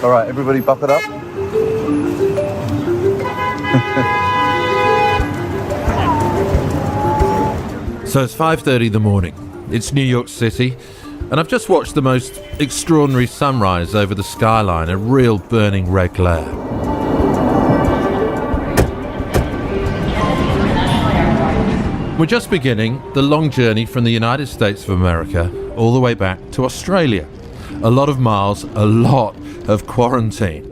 All right, everybody buckle up. So it's 5:30 in the morning. It's New York City, and I've just watched the most extraordinary sunrise over the skyline, a real burning red glare. We're just beginning the long journey from the United States of America all the way back to Australia. A lot of miles, a lot of quarantine.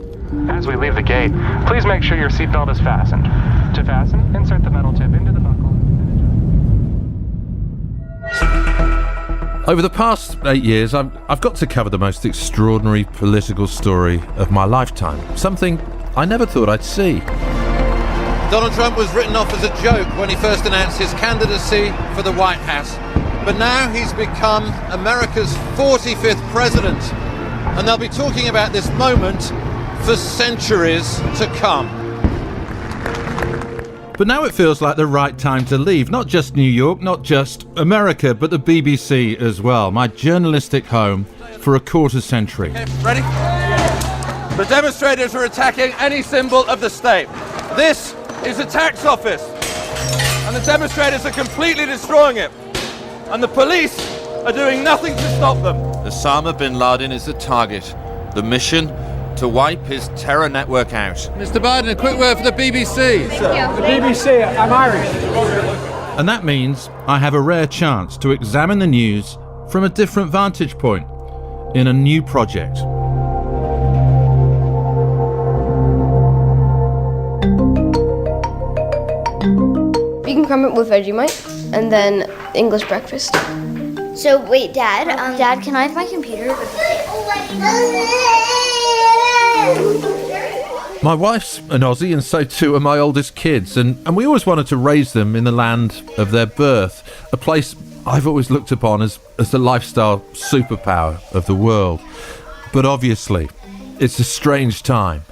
As we leave the gate, please make sure your seatbelt is fastened. To fasten, insert the metal tip into the buckle. Over the past 8 years, I've got to cover the most extraordinary political story of my lifetime. Something I never thought I'd see. Donald Trump was written off as a joke when he first announced his candidacy for the White House. But now he's become America's 45th president. And they'll be talking about this moment for centuries to come. But now it feels like the right time to leave. Not just New York, not just America, but the BBC as well. My journalistic home for a quarter century. Okay, ready? The demonstrators are attacking any symbol of the state. This is a tax office. And the demonstrators are completely destroying it. And the police are doing nothing to stop them. Osama bin Laden is the target. The mission? To wipe his terror network out. Mr. Biden, a quick word for the BBC. Thank you. The BBC, I'm Irish. And that means I have a rare chance to examine the news from a different vantage point in a new project. You can crumb it with Vegemite and then English breakfast. So wait, Dad, Dad, can I have my computer? My wife's an Aussie, and so too are my oldest kids, and we always wanted to raise them in the land of their birth, a place I've always looked upon as the lifestyle superpower of the world. But obviously, it's a strange time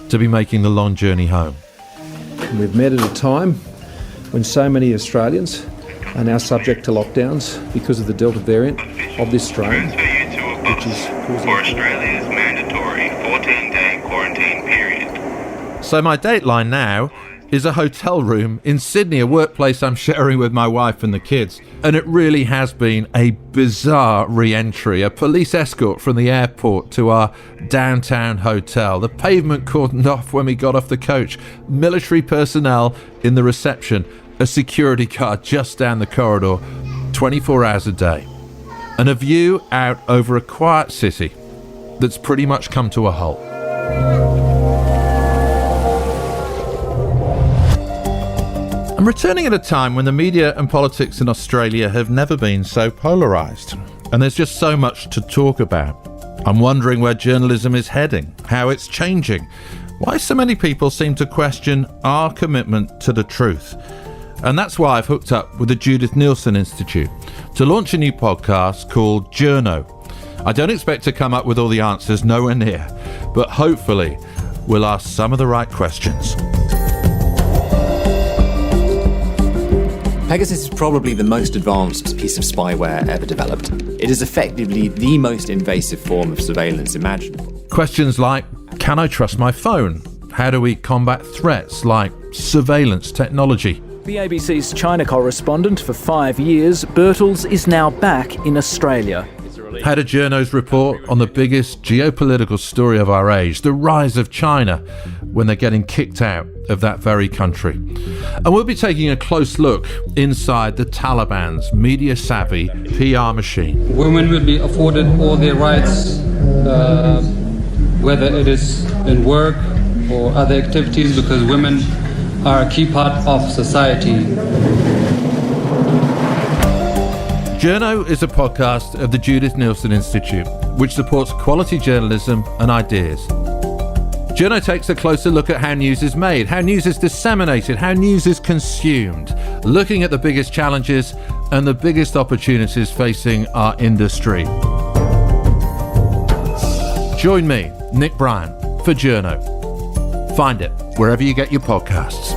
to be making the long journey home. We've met at a time when so many Australians are now subject to lockdowns because of the Delta variant of this strain, which is causing... For Australia's mandatory 14-day quarantine period. So my dateline now is a hotel room in Sydney, a workplace I'm sharing with my wife and the kids. And it really has been a bizarre re-entry, a police escort from the airport to our downtown hotel, the pavement cordoned off when we got off the coach, military personnel in the reception, a security guard just down the corridor, 24 hours a day, and a view out over a quiet city that's pretty much come to a halt. I'm returning at a time when the media and politics in Australia have never been so polarised, and there's just so much to talk about. I'm wondering where journalism is heading, how it's changing, why so many people seem to question our commitment to the truth. And that's why I've hooked up with the Judith Neilson Institute to launch a new podcast called Journo. I don't expect to come up with all the answers, nowhere near, but hopefully we'll ask some of the right questions. Pegasus is probably the most advanced piece of spyware ever developed. It is effectively the most invasive form of surveillance imaginable. Questions like, can I trust my phone? How do we combat threats like surveillance technology? The ABC's China correspondent for 5 years, Birtles is now back in Australia. How do journos report on the biggest geopolitical story of our age, the rise of China, when they're getting kicked out of that very country? And we'll be taking a close look inside the Taliban's media-savvy PR machine. Women will be afforded all their rights, whether it is in work or other activities, because women are a key part of society. Journo is a podcast of the Judith Neilson Institute, which supports quality journalism and ideas. Journo takes a closer look at how news is made, how news is disseminated, how news is consumed, looking at the biggest challenges and the biggest opportunities facing our industry. Join me, Nick Bryant, for Journo. Find it wherever you get your podcasts.